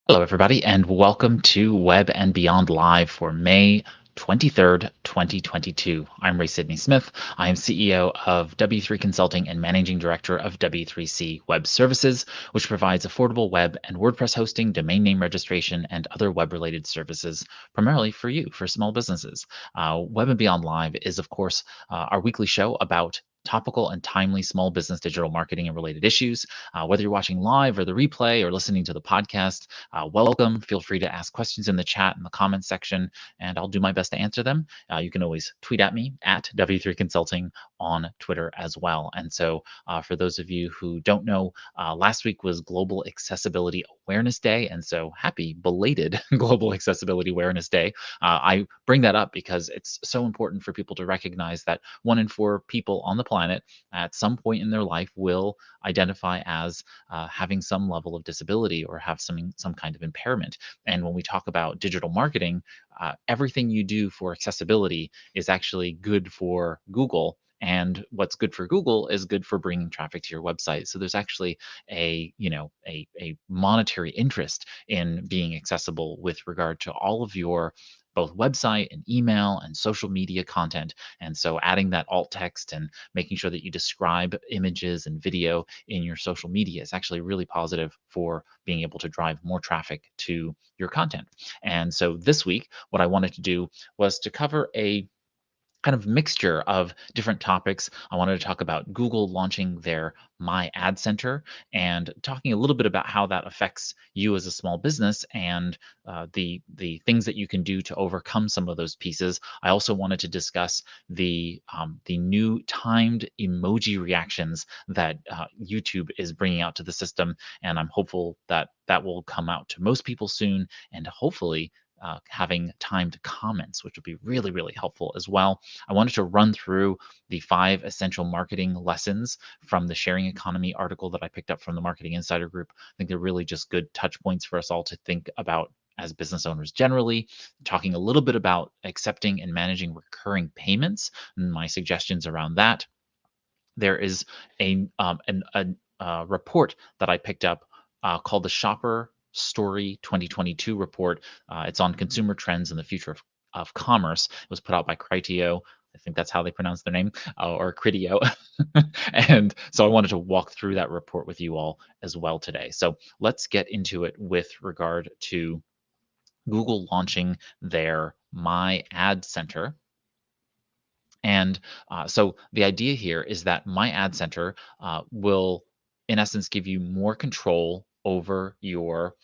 Hello, everybody, and welcome to Web and Beyond Live for May 23rd, 2022. I'm Ray Sidney Smith. I am CEO of W3 Consulting and Managing Director of W3C Web Services, which provides affordable web and WordPress hosting, domain name registration, and other web related services, primarily for you, for small businesses. Web and Beyond Live is, of course, our weekly show about topical and timely small business digital marketing and related issues. Whether you're watching live or the replay or listening to the podcast, welcome. Feel free to ask questions in the chat in the comments section, and I'll do my best to answer them. You can always tweet at me at W3 Consulting on Twitter as well. And so, for those of you who don't know, last week was Global Accessibility Awareness Day. And so, happy belated Global Accessibility Awareness Day. I bring that up because it's so important for people to recognize that 1 in 4 people on the planet at some point in their life will identify as having some level of disability or have some kind of impairment. And when we talk about digital marketing, everything you do for accessibility is actually good for Google. And what's good for Google is good for bringing traffic to your website. So there's actually a monetary interest in being accessible with regard to all of your both website and email and social media content. And so adding that alt text and making sure that you describe images and video in your social media is actually really positive for being able to drive more traffic to your content. And so this week, what I wanted to do was to cover a kind of mixture of different topics. I wanted to talk about Google launching their My Ad Center and talking a little bit about how that affects you as a small business and the things that you can do to overcome some of those pieces. I also wanted to discuss the new timed emoji reactions that YouTube is bringing out to the system, and I'm hopeful that that will come out to most people soon, and hopefully having timed comments, which would be really, really helpful as well. I wanted to run through the 5 essential marketing lessons from the sharing economy article that I picked up from the Marketing Insider Group. I think they're really just good touch points for us all to think about as business owners generally, talking a little bit about accepting and managing recurring payments and my suggestions around that. There is a report that I picked up called the Shopper Story 2022 report. It's on consumer trends and the future of commerce. It was put out by Criteo. I think that's how they pronounce their name, or Criteo. And so I wanted to walk through that report with you all as well today. So let's get into it with regard to Google launching their My Ad Center. And so the idea here is that My Ad Center will, in essence, give you more control over your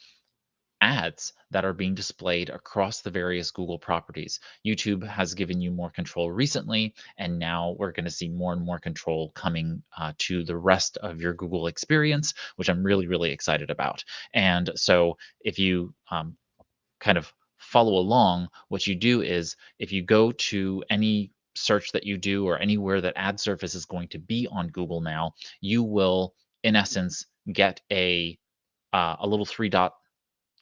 ads that are being displayed across the various Google properties. YouTube has given you more control recently, and now we're going to see more and more control coming to the rest of your Google experience, which I'm really, really excited about. And so if you kind of follow along, what you do is if you go to any search that you do or anywhere that ad surface is going to be on Google now, you will, in essence, get a little three dot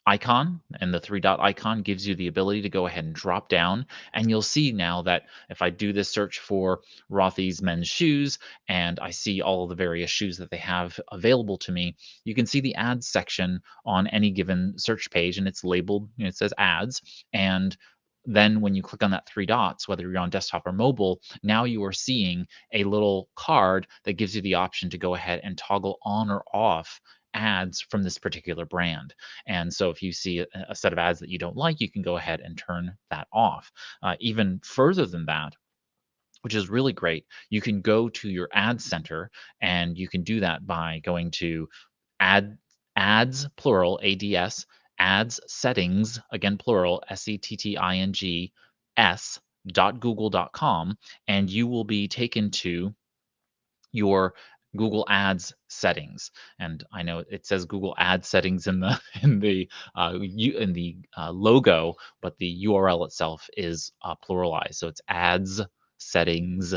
icon, and the three dot icon gives you the ability to go ahead and drop down, and you'll see now that if I do this search for Rothy's men's shoes and I see all of the various shoes that they have available to me, you can see the ads section on any given search page, and it's labeled, it says ads. And then when you click on that three dots, whether you're on desktop or mobile, now you are seeing a little card that gives you the option to go ahead and toggle on or off ads from this particular brand. And so if you see a set of ads that you don't like, you can go ahead and turn that off. Even further than that, which is really great, you can go to your ad center, and you can do that by going to add ads, plural, ADS, ads settings, again, plural, SETTING, s.google.com, and you will be taken to your Google Ads settings. And I know it says Google Ads settings in the logo, but the URL itself is pluralized. So it's ads settings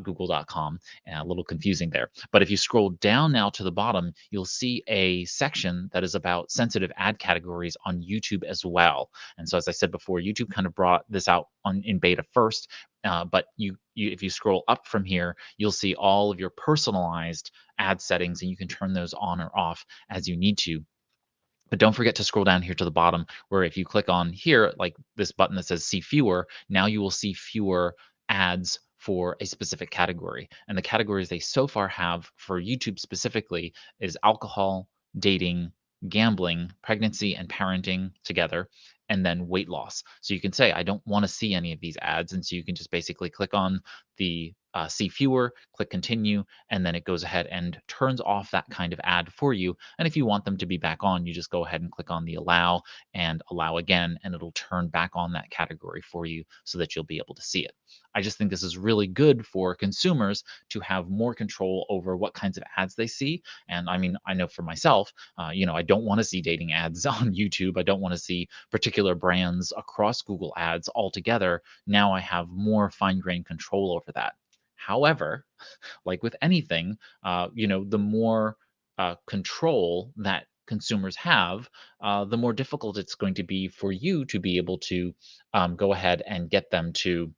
.google.com, and a little confusing there. But if you scroll down now to the bottom, you'll see a section that is about sensitive ad categories on YouTube as well. And so as I said before, YouTube kind of brought this out in beta first, but if you scroll up from here, you'll see all of your personalized ad settings, and you can turn those on or off as you need to. But don't forget to scroll down here to the bottom, where if you click on here, like this button that says see fewer, now you will see fewer ads for a specific category. And the categories they so far have for YouTube specifically is alcohol, dating, gambling, pregnancy and parenting together, and then weight loss. So you can say, I don't want to see any of these ads. And so you can just basically click on the see fewer, click continue, and then it goes ahead and turns off that kind of ad for you. And if you want them to be back on, you just go ahead and click on the allow and allow again, and it'll turn back on that category for you so that you'll be able to see it. I just think this is really good for consumers to have more control over what kinds of ads they see. And I mean, I know for myself, I don't want to see dating ads on YouTube. I don't want to see particular brands across Google Ads altogether. Now I have more fine-grained control over that. However, like with anything, the more control that consumers have, the more difficult it's going to be for you to be able to go ahead and get them to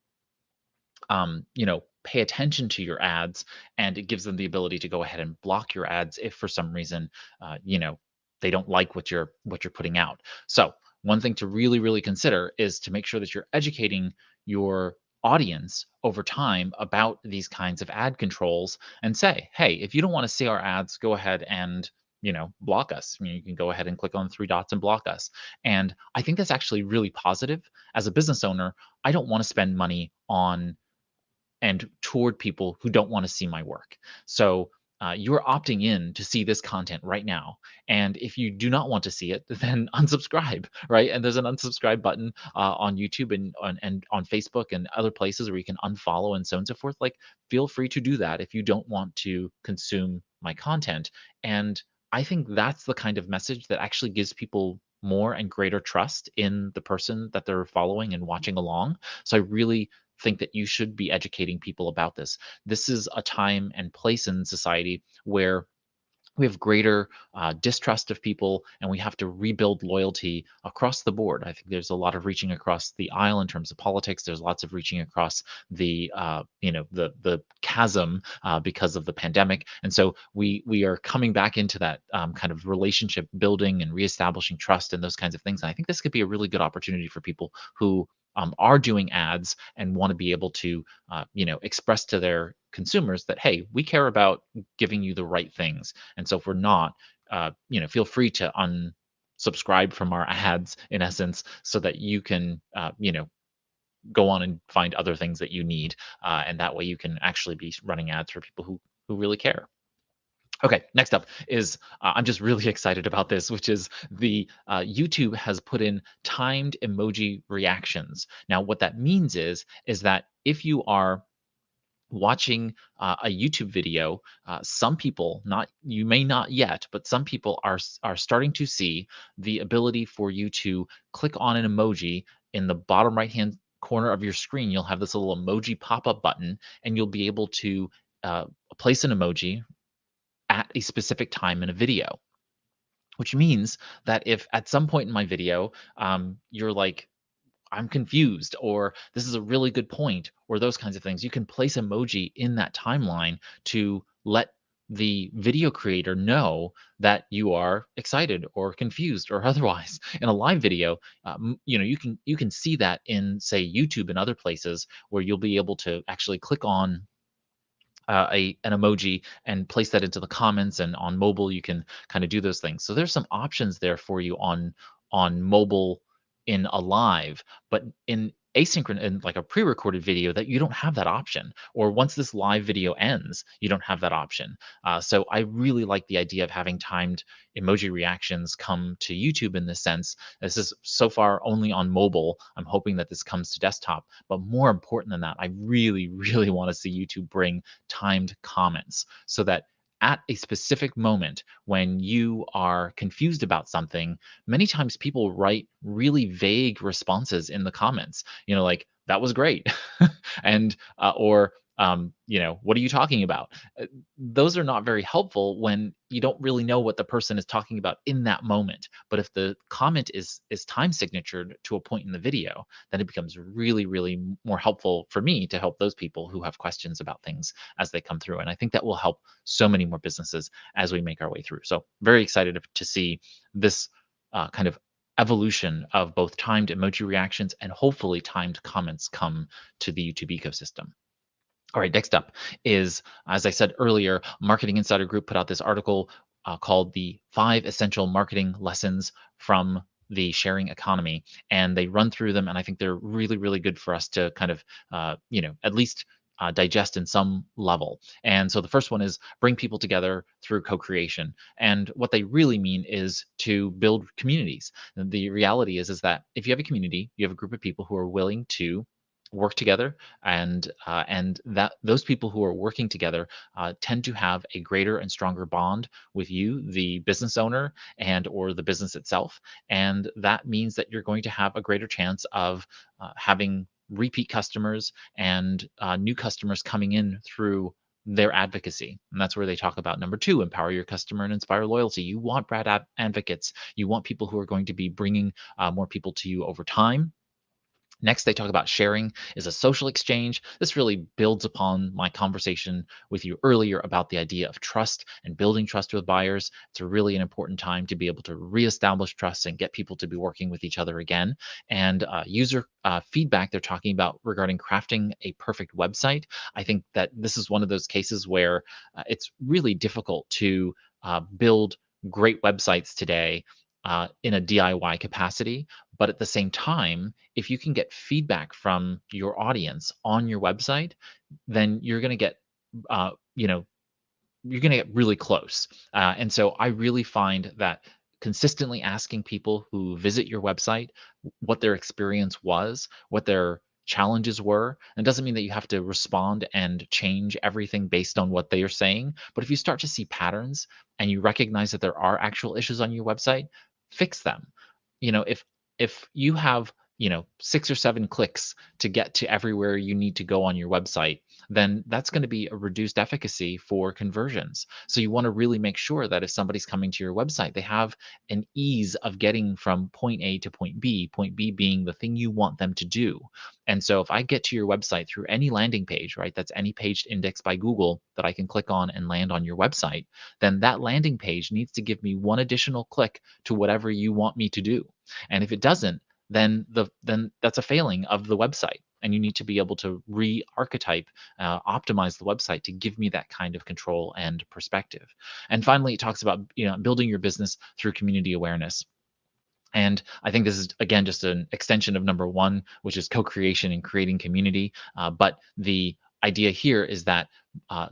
pay attention to your ads, and it gives them the ability to go ahead and block your ads if for some reason, they don't like what you're putting out. So one thing to really, really consider is to make sure that you're educating your audience over time about these kinds of ad controls and say, hey, if you don't want to see our ads, go ahead and block us. You can go ahead and click on three dots and block us. And I think that's actually really positive. As a business owner, I don't want to spend money on and toward people who don't want to see my work. So you're opting in to see this content right now. And if you do not want to see it, then unsubscribe, right? And there's an unsubscribe button on YouTube and on Facebook and other places where you can unfollow and so on and so forth. Like, feel free to do that if you don't want to consume my content. And I think that's the kind of message that actually gives people more and greater trust in the person that they're following and watching along. So I really think that you should be educating people about this. This is a time and place in society where we have greater distrust of people, and we have to rebuild loyalty across the board. I think there's a lot of reaching across the aisle in terms of politics. There's lots of reaching across the chasm because of the pandemic, and so we are coming back into that kind of relationship building and reestablishing trust and those kinds of things. And I think this could be a really good opportunity for people who are doing ads and want to be able to express to their consumers that, hey, we care about giving you the right things. And so if we're not, feel free to unsubscribe from our ads in essence, so that you can, go on and find other things that you need. And that way you can actually be running ads for people who really care. Okay, next up is I'm just really excited about this, which is the YouTube has put in timed emoji reactions. Now, what that means is that if you are watching a YouTube video, some people, not you may not yet, but some people are starting to see the ability for you to click on an emoji in the bottom right hand corner of your screen. You'll have this little emoji pop up button, and you'll be able to place an emoji at a specific time in a video. Which means that if at some point in my video, you're like, I'm confused, or this is a really good point, or those kinds of things, you can place emoji in that timeline to let the video creator know that you are excited or confused or otherwise. In a live video, you can see that in, say, YouTube and other places where you'll be able to actually click on an emoji and place that into the comments, and on mobile you can kind of do those things. So there's some options there for you on mobile in a live, but in asynchronous, in like a pre-recorded video, that you don't have that option, or once this live video ends you don't have that option. So I really like the idea of having timed emoji reactions come to YouTube in this sense. This is so far only on mobile. I'm hoping that this comes to desktop, but more important than that, I really, really want to see YouTube bring timed comments, so that at a specific moment when you are confused about something, many times people write really vague responses in the comments, like, that was great. And or what are you talking about? Those are not very helpful when you don't really know what the person is talking about in that moment. But if the comment is time signatured to a point in the video, then it becomes really, really more helpful for me to help those people who have questions about things as they come through. And I think that will help so many more businesses as we make our way through. So very excited to see this kind of evolution of both timed emoji reactions and hopefully timed comments come to the YouTube ecosystem. All right, next up is, as I said earlier, Marketing Insider Group put out this article called The 5 Essential Marketing Lessons from the Sharing Economy. And they run through them. And I think they're really, really good for us to kind of, at least digest in some level. And so the first one is bring people together through co creation. And what they really mean is to build communities. And the reality is that if you have a community, you have a group of people who are willing to work together and that those people who are working together tend to have a greater and stronger bond with you, the business owner, and or the business itself, and that means that you're going to have a greater chance of having repeat customers and new customers coming in through their advocacy. And that's where they talk about number 2, empower your customer and inspire loyalty. You want brand advocates. You want people who are going to be bringing more people to you over time. Next, they talk about sharing is a social exchange. This really builds upon my conversation with you earlier about the idea of trust and building trust with buyers. It's a really an important time to be able to reestablish trust and get people to be working with each other again. And user feedback they're talking about regarding crafting a perfect website. I think that this is one of those cases where it's really difficult to build great websites today in a DIY capacity. But at the same time, if you can get feedback from your audience on your website, then you're going to get, uh, you know, you're going to get really close. And so I really find that consistently asking people who visit your website what their experience was, what their challenges were, and it doesn't mean that you have to respond and change everything based on what they are saying. But if you start to see patterns and you recognize that there are actual issues on your website, fix them. If you have 6 or 7 clicks to get to everywhere you need to go on your website, then that's going to be a reduced efficacy for conversions. So you want to really make sure that if somebody's coming to your website, they have an ease of getting from point A to point B being the thing you want them to do. And so if I get to your website through any landing page, right, that's any page indexed by Google that I can click on and land on your website, then that landing page needs to give me one additional click to whatever you want me to do. And if it doesn't, then that's a failing of the website, and you need to be able to re-archetype, optimize the website to give me that kind of control and perspective. And finally, it talks about building your business through community awareness. And I think this is, again, just an extension of number 1, which is co-creation and creating community. But the idea here is that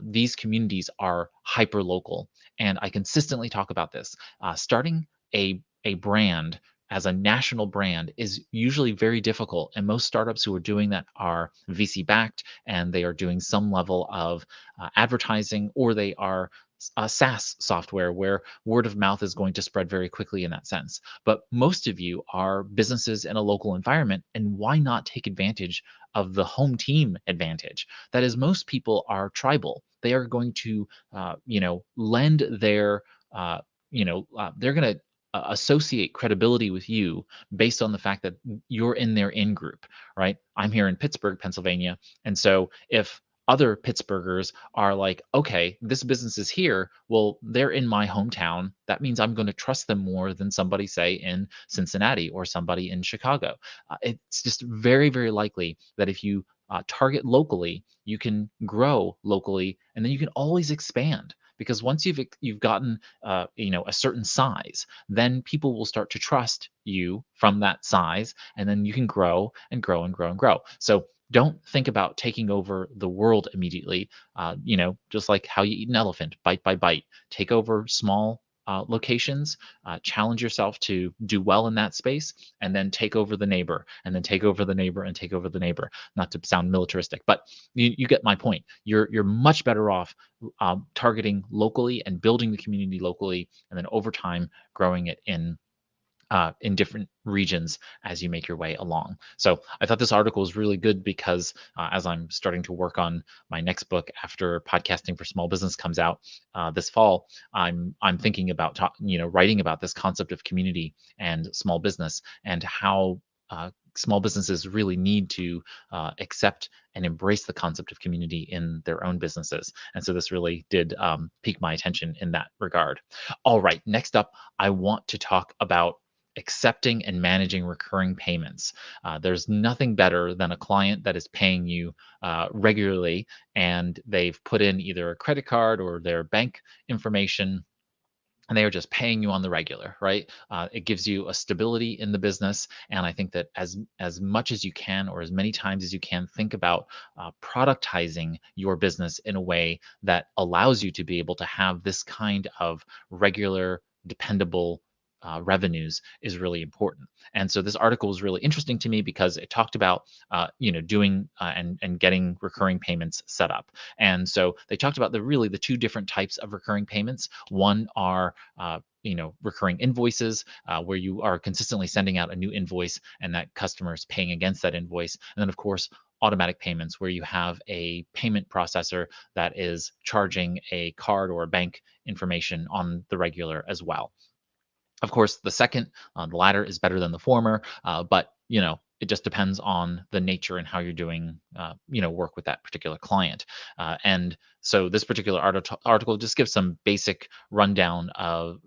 these communities are hyper local. And I consistently talk about this. Starting a brand as a national brand is usually very difficult. And most startups who are doing that are VC backed, and they are doing some level of advertising, or they are SaaS software where word of mouth is going to spread very quickly in that sense. But most of you are businesses in a local environment, and why not take advantage of the home team advantage? That is, most people are tribal. They are going to, lend their, they're going to associate credibility with you based on the fact that you're in their in group, right? I'm here in Pittsburgh, Pennsylvania, and so if other Pittsburghers are like, okay, this business is here. Well, they're in my hometown. That means I'm going to trust them more than somebody, say, in Cincinnati or somebody in Chicago. It's just very, very likely that if you target locally, you can grow locally, and then you can always expand. Because once you've gotten a certain size, then people will start to trust you from that size, and then you can grow and grow and grow and grow. So don't think about taking over the world immediately. Just like how you eat an elephant, bite by bite. Take over small locations, challenge yourself to do well in that space, and then take over the neighbor, and then take over the neighbor, and take over the neighbor. Not to sound militaristic, but you get my point. You're much better off targeting locally and building the community locally, and then over time growing it in different regions as you make your way along. So I thought this article was really good because as I'm starting to work on my next book after Podcasting for Small Business comes out this fall, I'm thinking about writing about this concept of community and small business, and how small businesses really need to accept and embrace the concept of community in their own businesses. And so this really did pique my attention in that regard. All right, next up, I want to talk about accepting and managing recurring payments. There's nothing better than a client that is paying you regularly, and they've put in either a credit card or their bank information, and they are just paying you on the regular, right? It gives you a stability in the business, and I think that as much as you can, or as many times as you can, think about productizing your business in a way that allows you to be able to have this kind of regular, dependable. Revenues is really important, and so this article was really interesting to me because it talked about doing and getting recurring payments set up. And so they talked about the two different types of recurring payments. One are recurring invoices, where you are consistently sending out a new invoice and that customer is paying against that invoice. And then, of course, automatic payments, where you have a payment processor that is charging a card or a bank information on the regular as well. Of course, the latter is better than the former, but it just depends on the nature and how you're doing, work with that particular client. And so, this particular article just gives some basic rundown of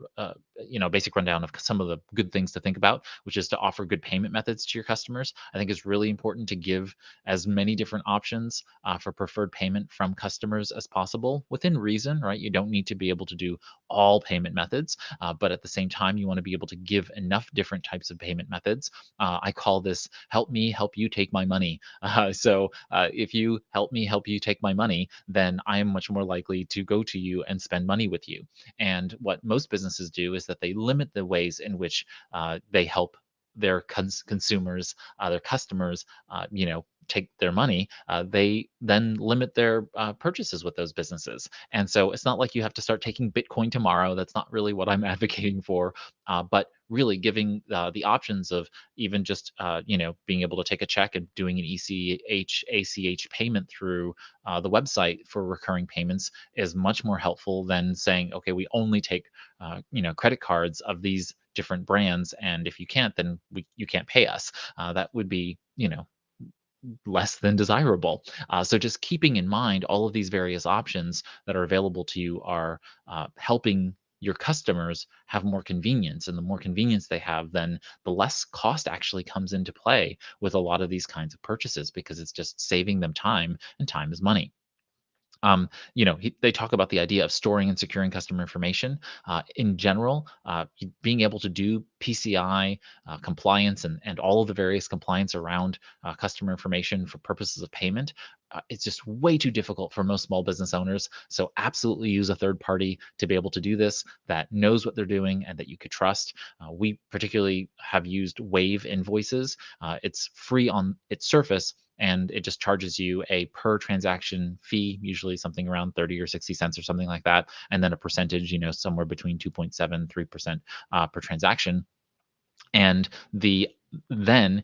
some of the good things to think about, which is to offer good payment methods to your customers. I think it's really important to give as many different options for preferred payment from customers as possible, within reason, right? You don't need to be able to do all payment methods, but at the same time, you want to be able to give enough different types of payment methods. I call this "help me help you take my money." If you help me help you take my money, then I am much more likely to go to you and spend money with you. And what most businesses do is that they limit the ways in which they help their consumers, their customers, take their money. They then limit their purchases with those businesses. And so it's not like you have to start taking Bitcoin tomorrow. That's not really what I'm advocating for. But really giving the options of even just being able to take a check and doing an ACH payment through the website for recurring payments is much more helpful than saying, okay, we only take credit cards of these different brands, and if you can't, then you can't pay us. That would be less than desirable. So just keeping in mind all of these various options that are available to you are helping your customers have more convenience. And the more convenience they have, then the less cost actually comes into play with a lot of these kinds of purchases, because it's just saving them time, and time is money. They talk about the idea of storing and securing customer information. In general, being able to do PCI compliance and all of the various compliance around customer information for purposes of payment, it's just way too difficult for most small business owners. So absolutely use a third party to be able to do this, that knows what they're doing and that you could trust. We particularly have used Wave Invoices. It's free on its surface, and it just charges you a per transaction fee, usually something around 30 or 60 cents or something like that, and then a percentage, somewhere between 2.7 3% per transaction. And then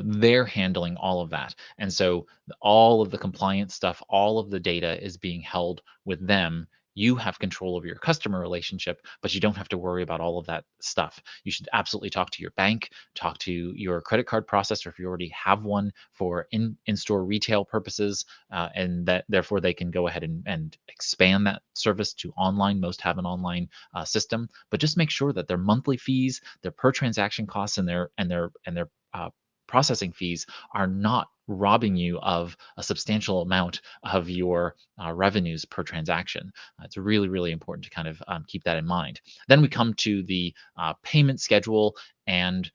they're handling all of that, and so all of the compliance stuff, all of the data is being held with them. You have control over your customer relationship, but you don't have to worry about all of that stuff. You should absolutely talk to your bank, talk to your credit card processor if you already have one for in-store retail purposes, and that therefore they can go ahead and expand that service to online. Most have an online system, but just make sure that their monthly fees, their per transaction costs, and their processing fees are not robbing you of a substantial amount of your revenues per transaction. It's really, really important to kind of keep that in mind. Then we come to the payment schedule and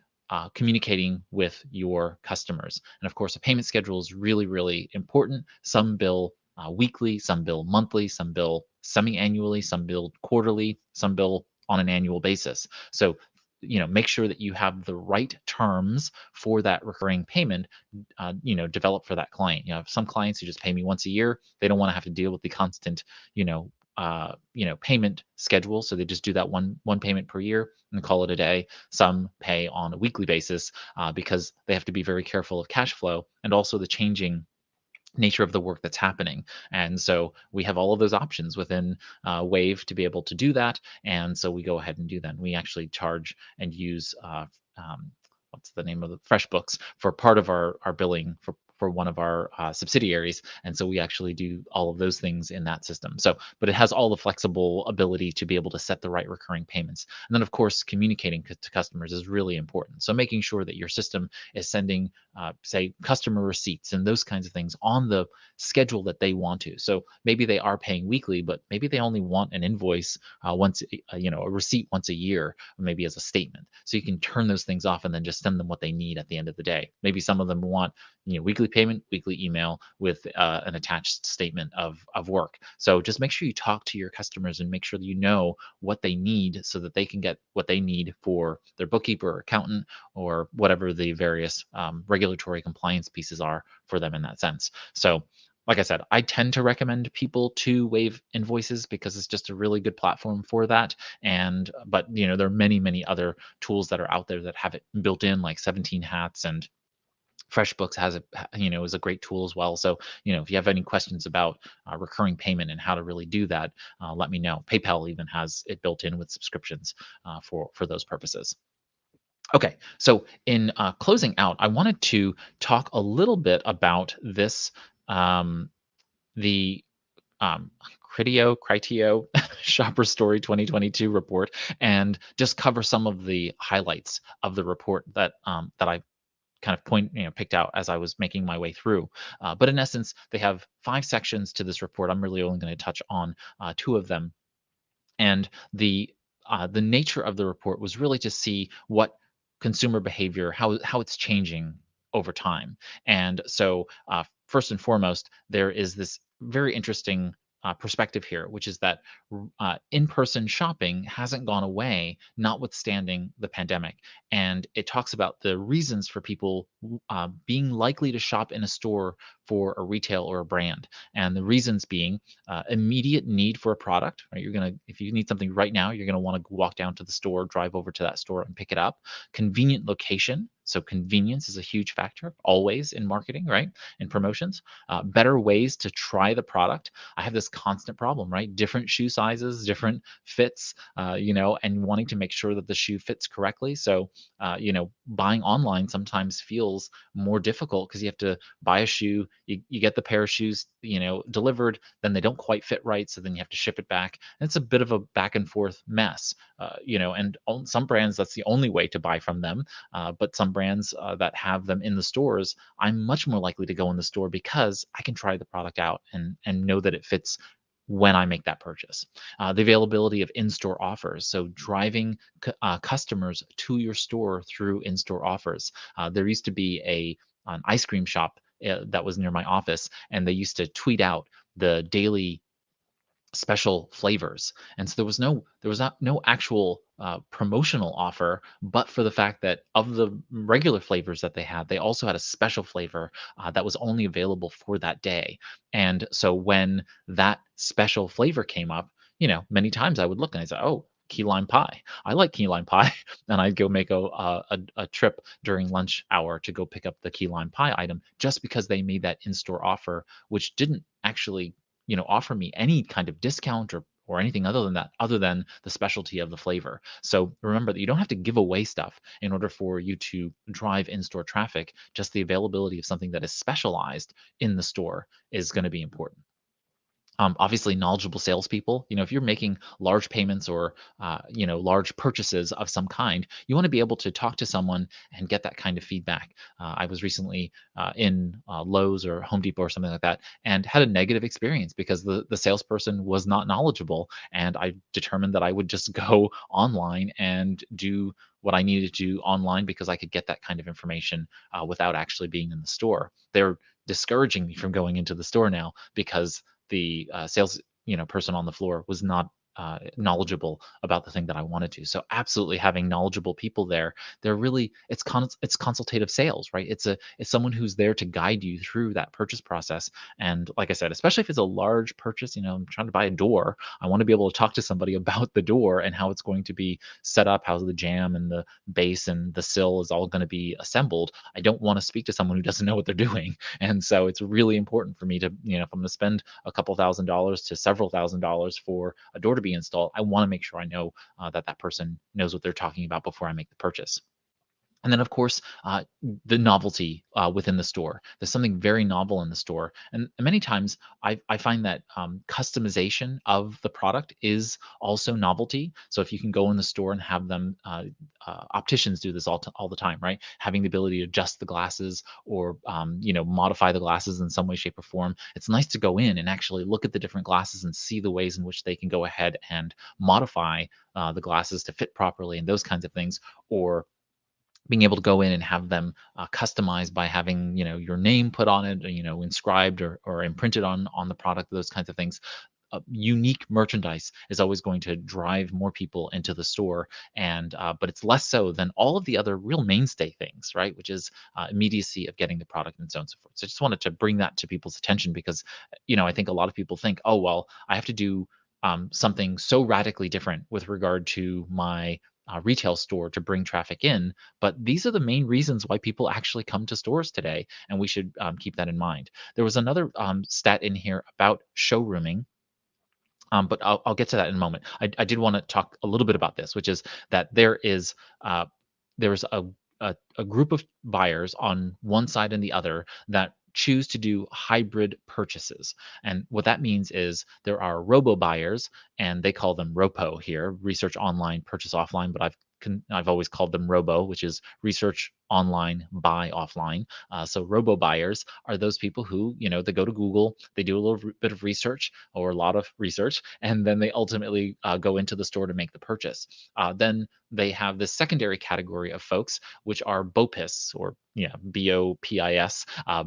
communicating with your customers. And of course, a payment schedule is really, really important. Some bill weekly, some bill monthly, some bill semi-annually, some bill quarterly, some bill on an annual basis. So make sure that you have the right terms for that recurring payment developed for that client. Some clients who just pay me once a year, they don't want to have to deal with the constant payment schedule, so they just do that one payment per year and call it a day. Some pay on a weekly basis because they have to be very careful of cash flow and also the changing nature of the work that's happening. And so we have all of those options within Wave to be able to do that. And so we go ahead and do that. We actually charge and use what's the name of the FreshBooks for part of our billing for one of our subsidiaries, and so we actually do all of those things in that system. So, but it has all the flexible ability to be able to set the right recurring payments. And then, of course, communicating to customers is really important. So, making sure that your system is sending, say, customer receipts and those kinds of things on the schedule that they want to. So maybe they are paying weekly, but maybe they only want an invoice a receipt once a year, or maybe as a statement. So you can turn those things off and then just send them what they need at the end of the day. Maybe some of them want weekly payment, weekly email with an attached statement of work. So just make sure you talk to your customers and make sure that you know what they need so that they can get what they need for their bookkeeper or accountant or whatever the various regulatory compliance pieces are for them in that sense. So like I said, I tend to recommend people to Wave Invoices because it's just a really good platform for that. And but there are many, many other tools that are out there that have it built in, like 17 Hats, and FreshBooks has it, is a great tool as well. So, if you have any questions about recurring payment and how to really do that, let me know. PayPal even has it built in with subscriptions for those purposes. Okay, so in closing out, I wanted to talk a little bit about this um, the um, Criteo Shopper Story 2022 report, and just cover some of the highlights of the report that I kind of picked out as I was making my way through. But in essence, they have 5 sections to this report. I'm really only going to touch on 2 of them, and the nature of the report was really to see what consumer behavior, how it's changing over time. And so, first and foremost, there is this very interesting perspective here, which is that in-person shopping hasn't gone away, notwithstanding the pandemic. And it talks about the reasons for people being likely to shop in a store for a retail or a brand, and the reasons being immediate need for a product, right? If you need something right now, you're gonna want to walk down to the store, drive over to that store and pick it up. Convenient location. So convenience is a huge factor always in marketing, right? In promotions. Better ways to try the product. I have this constant problem, right? Different shoe sizes, different fits, and wanting to make sure that the shoe fits correctly. So, buying online sometimes feels more difficult because you have to buy a shoe, you get the pair of shoes, delivered, then they don't quite fit right, so then you have to ship it back. And it's a bit of a back and forth mess, and on some brands that's the only way to buy from them, but some brands that have them in the stores, I'm much more likely to go in the store because I can try the product out and know that it fits when I make that purchase. The availability of in-store offers, so driving customers to your store through in-store offers. There used to be an ice cream shop that was near my office, and they used to tweet out the daily special flavors. And so there was not no actual promotional offer, but for the fact that of the regular flavors that they had, they also had a special flavor that was only available for that day. And so when that special flavor came up, many times I would look and I say, oh, key lime pie. I like key lime pie, and I'd go make a trip during lunch hour to go pick up the key lime pie item just because they made that in-store offer, which didn't actually offer me any kind of discount or anything other than that, other than the specialty of the flavor. So remember that you don't have to give away stuff in order for you to drive in-store traffic. Just the availability of something that is specialized in the store is going to be important. Obviously, knowledgeable salespeople. If you're making large payments or large purchases of some kind, you want to be able to talk to someone and get that kind of feedback. I was recently in Lowe's or Home Depot or something like that, and had a negative experience because the salesperson was not knowledgeable, and I determined that I would just go online and do what I needed to do online because I could get that kind of information without actually being in the store. They're discouraging me from going into the store now because the sales person on the floor was not knowledgeable about the thing that I wanted to. So absolutely having knowledgeable people there, they're really it's consultative sales, right? It's someone who's there to guide you through that purchase process. And like I said, especially if it's a large purchase, I'm trying to buy a door, I want to be able to talk to somebody about the door and how it's going to be set up, how the jamb and the base and the sill is all going to be assembled. I don't want to speak to someone who doesn't know what they're doing. And so it's really important for me to, if I'm going to spend a couple $1,000s to several $1,000s for a door to be installed, I want to make sure I know that that person knows what they're talking about before I make the purchase. And then, of course, the novelty within the store. There's something very novel in the store, and many times I find that customization of the product is also novelty. So if you can go in the store and have them, opticians do this all the time, right? Having the ability to adjust the glasses or modify the glasses in some way, shape, or form. It's nice to go in and actually look at the different glasses and see the ways in which they can go ahead and modify the glasses to fit properly and those kinds of things, or being able to go in and have them customized by having your name put on it, or, inscribed or imprinted on the product, those kinds of things. Unique merchandise is always going to drive more people into the store, and but it's less so than all of the other real mainstay things, right? Which is immediacy of getting the product and so on and so forth. So I just wanted to bring that to people's attention because I think a lot of people think, oh well, I have to do something so radically different with regard to my retail store to bring traffic in. But these are the main reasons why people actually come to stores today, and we should keep that in mind. There was another stat in here about showrooming, but I'll get to that in a moment. I did want to talk a little bit about this, which is that uh, there's a group of buyers on one side and the other that choose to do hybrid purchases. And what that means is there are robo buyers, and they call them ROPO here, research online, purchase offline, but I've always called them robo, which is research online, buy offline. So robo buyers are those people who, they go to Google, they do a little bit of research or a lot of research, and then they ultimately go into the store to make the purchase. Then they have this secondary category of folks, which are BOPIS, or BOPIS,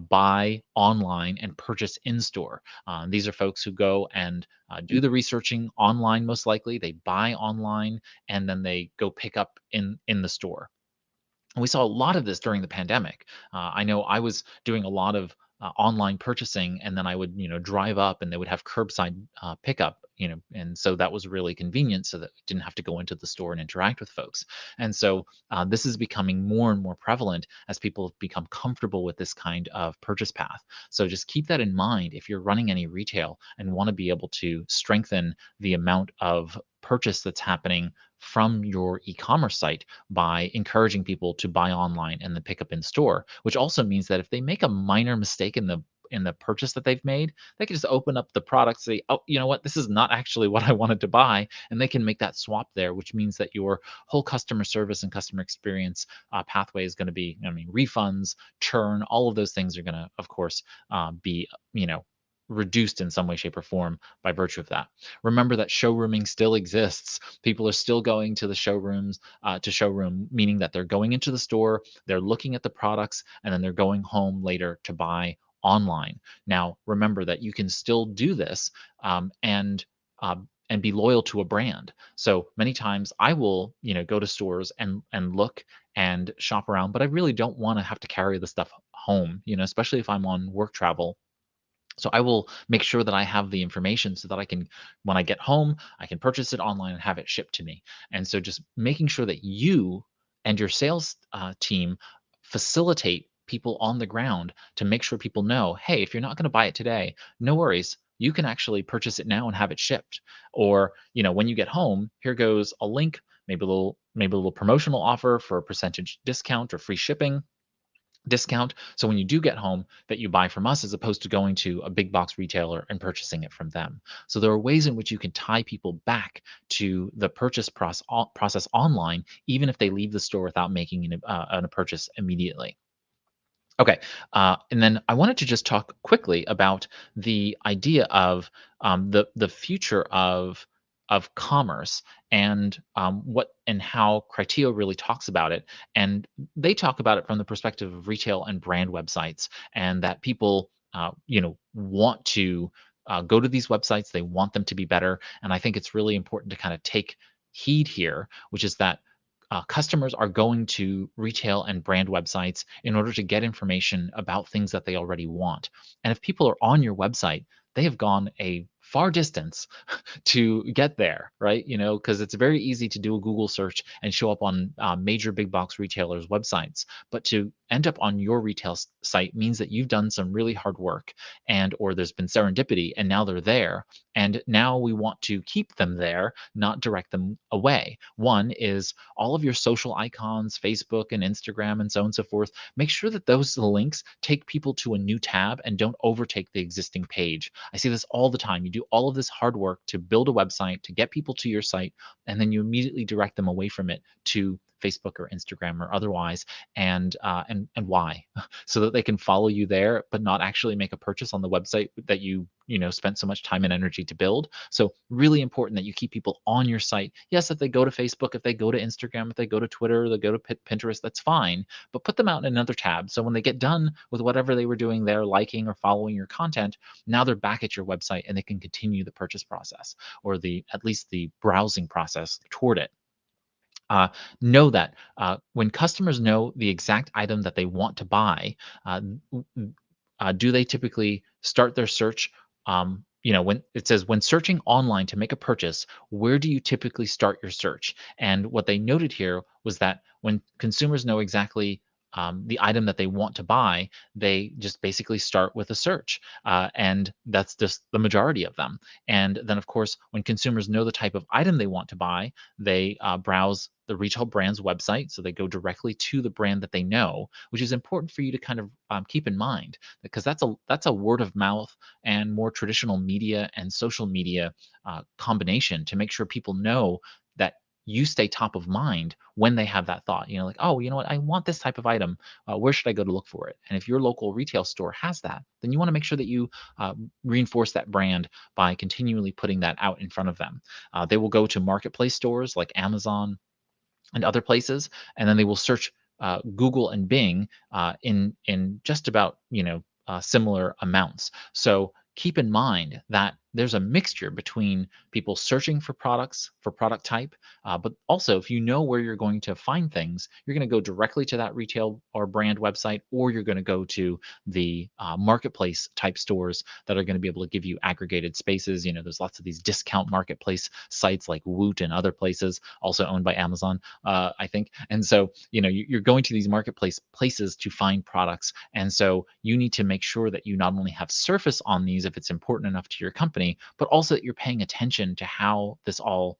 buy online and purchase in store. These are folks who go and do the researching online, most likely. They buy online and then they go pick up in the store. And we saw a lot of this during the pandemic. I know I was doing a lot of online purchasing, and then I would, drive up, and they would have curbside pickup, and so that was really convenient, so that we didn't have to go into the store and interact with folks. And so this is becoming more and more prevalent as people have become comfortable with this kind of purchase path. So just keep that in mind if you're running any retail and want to be able to strengthen the amount of purchase that's happening from your e-commerce site by encouraging people to buy online and then pick up in store, which also means that if they make a minor mistake in the purchase that they've made, they can just open up the product, say, oh, you know what, this is not actually what I wanted to buy, and they can make that swap there, which means that your whole customer service and customer experience pathway is going to be, refunds, churn, all of those things are going to, of course, be, reduced in some way, shape, or form by virtue of that. Remember that showrooming still exists. People are still going to the showrooms, to showroom, meaning that they're going into the store, they're looking at the products, and then they're going home later to buy online. Now, remember that you can still do this, and be loyal to a brand. So many times I will, go to stores and look and shop around, but I really don't want to have to carry the stuff home, especially if I'm on work travel. So I will make sure that I have the information so that I can, when I get home, I can purchase it online and have it shipped to me. And so just making sure that you and your sales team facilitate people on the ground to make sure people know, hey, if you're not going to buy it today, no worries. You can actually purchase it now and have it shipped. Or, when you get home, here goes a link, maybe a little promotional offer for a percentage discount or free shipping discount. So when you do get home, that you buy from us as opposed to going to a big box retailer and purchasing it from them. So there are ways in which you can tie people back to the purchase process online, even if they leave the store without making a purchase immediately. Okay, and then I wanted to just talk quickly about the idea of the future of commerce, and what and how Criteo really talks about it. And they talk about it from the perspective of retail and brand websites, and that people want to go to these websites. They want them to be better, and I think it's really important to kind of take heed here, which is that customers are going to retail and brand websites in order to get information about things that they already want. And if people are on your website, they have gone a far distance to get there, right? Because it's very easy to do a Google search and show up on major big box retailers' websites. But to end up on your retail site means that you've done some really hard work, and or there's been serendipity and now they're there, and now we want to keep them there, not direct them away. One is all of your social icons, Facebook and Instagram and so on and so forth. Make sure that those links take people to a new tab and don't overtake the existing page. I see this all the time. You do all of this hard work to build a website, to get people to your site, and then you immediately direct them away from it to Facebook or Instagram or otherwise. And why? So that they can follow you there, but not actually make a purchase on the website that you spent so much time and energy to build. So really important that you keep people on your site. Yes, if they go to Facebook, if they go to Instagram, if they go to Twitter, they go to Pinterest, that's fine. But put them out in another tab. So when they get done with whatever they were doing there, liking or following your content, now they're back at your website and they can continue the purchase process, or the at least the browsing process toward it. uh, know that when customers know the exact item that they want to buy, uh, do they typically start their search? When it says when searching online to make a purchase, where do you typically start your search? And what they noted here was that when consumers know exactly the item that they want to buy, they just basically start with a search. And that's just the majority of them. And then, of course, when consumers know the type of item they want to buy, they browse the retail brand's website. So they go directly to the brand that they know, which is important for you to kind of keep in mind, because that's a word of mouth and more traditional media and social media combination to make sure people know that you stay top of mind when they have that thought. Like, oh, you know what? I want this type of item. Where should I go to look for it? And if your local retail store has that, then you want to make sure that you reinforce that brand by continually putting that out in front of them. They will go to marketplace stores like Amazon and other places, and then they will search Google and Bing in just about similar amounts. So keep in mind that there's a mixture between people searching for products for product type, but also if you know where you're going to find things, you're going to go directly to that retail or brand website, or you're going to go to the marketplace type stores that are going to be able to give you aggregated spaces. There's lots of these discount marketplace sites like Woot and other places, also owned by Amazon, I think. And so, you're going to these marketplace places to find products. And so you need to make sure that you not only have surface on these if it's important enough to your company, but also that you're paying attention to how this all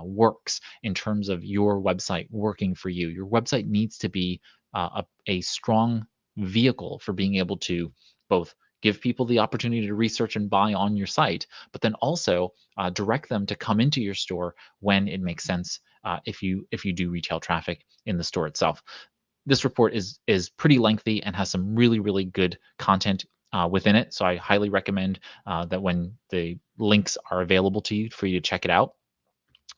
works in terms of your website working for you. Your website needs to be a strong vehicle for being able to both give people the opportunity to research and buy on your site, but then also direct them to come into your store when it makes sense, if you do retail traffic in the store itself. This report is pretty lengthy and has some really good content within it. So I highly recommend that when the links are available to you, for you to check it out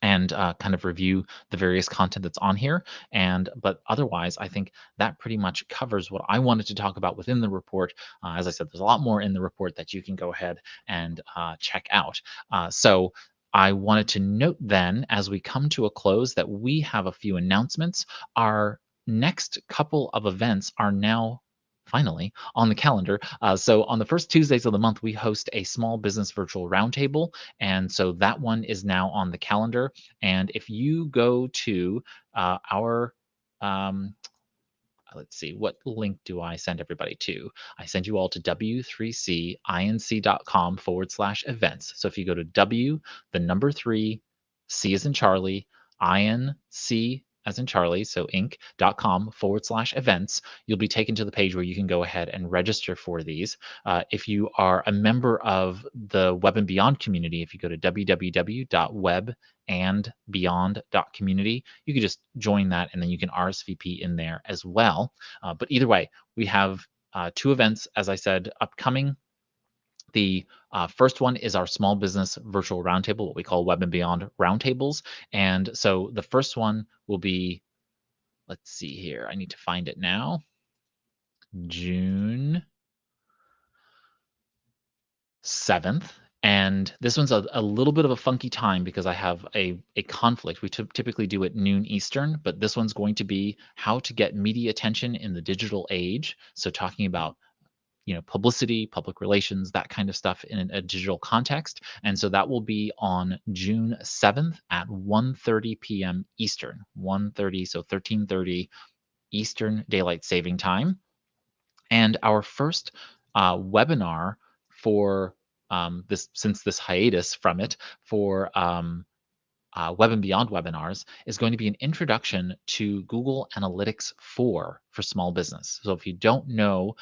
and kind of review the various content that's on here. But otherwise, I think that pretty much covers what I wanted to talk about within the report. As I said, there's a lot more in the report that you can go ahead and check out. So I wanted to note then, as we come to a close, that we have a few announcements. Our next couple of events are now finally on the calendar. So on the first Tuesdays of the month, we host a small business virtual roundtable, and so that one is now on the calendar. And if you go to our um, let's see, what link do I send everybody to? I send you all to w3cinc.com/events. So if you go to W, the number 3, C as in Charlie, INC as in Charlie, so inc.com/events, you'll be taken to the page where you can go ahead and register for these. If you are a member of the Web and Beyond community, if you go to www.webandbeyond.community, you can just join that and then you can RSVP in there as well. But either way, we have 2 events, as I said, upcoming. The first one is our small business virtual roundtable, what we call Web and Beyond roundtables. And so the first one will be, let's see here, I need to find it now, June 7th. And this one's a little bit of a funky time because I have a conflict. We typically do it noon Eastern, but this one's going to be how to get media attention in the digital age. So talking about publicity, public relations, that kind of stuff in a digital context. And so that will be on June 7th at 1:30 p.m. Eastern, 1:30, so 13:30 Eastern Daylight Saving Time. And our first webinar for since this hiatus from it for Web and Beyond webinars is going to be an introduction to Google Analytics 4 for small business. So if you don't know,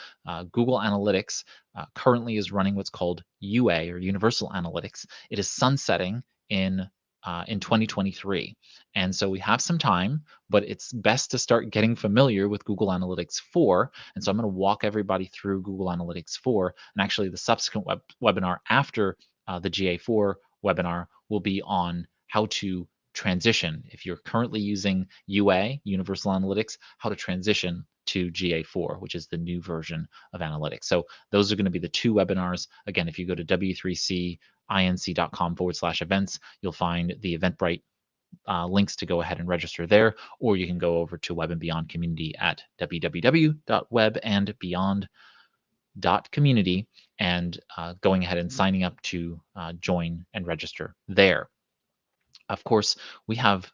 Google Analytics currently is running what's called UA or Universal Analytics. It is sunsetting in 2023. And so we have some time, but it's best to start getting familiar with Google Analytics 4. And so I'm going to walk everybody through Google Analytics 4. And actually, the subsequent webinar after the GA4 webinar will be on how to transition. If you're currently using UA, Universal Analytics, how to transition to GA4, which is the new version of analytics. So those are going to be the two webinars. Again, if you go to w3cinc.com/events, you'll find the Eventbrite links to go ahead and register there, or you can go over to Web and Beyond Community at www.webandbeyond.community and going ahead and signing up to join and register there. Of course, we have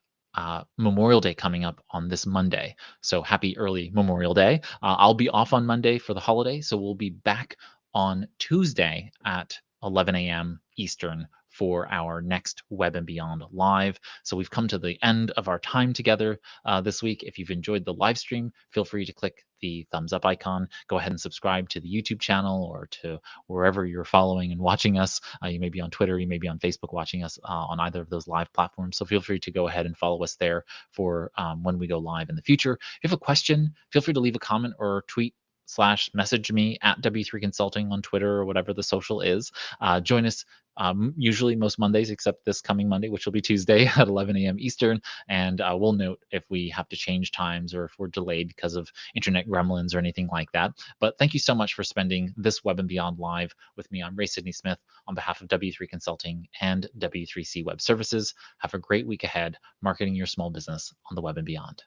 Memorial Day coming up on this Monday. So happy early Memorial Day. I'll be off on Monday for the holiday, so we'll be back on Tuesday at 11 a.m. Eastern for our next Web and Beyond Live. So we've come to the end of our time together this week. If you've enjoyed the live stream, feel free to click the thumbs up icon. Go ahead and subscribe to the YouTube channel or to wherever you're following and watching us. You may be on Twitter, you may be on Facebook watching us on either of those live platforms. So feel free to go ahead and follow us there for when we go live in the future. If you have a question, feel free to leave a comment or tweet / message me at W3 Consulting on Twitter or whatever the social is. Join us usually most Mondays, except this coming Monday, which will be Tuesday at 11 a.m. Eastern. And we'll note if we have to change times or if we're delayed because of internet gremlins or anything like that. But thank you so much for spending this Web and Beyond Live with me. I'm Ray Sidney Smith on behalf of W3 Consulting and W3C Web Services. Have a great week ahead, marketing your small business on the Web and Beyond.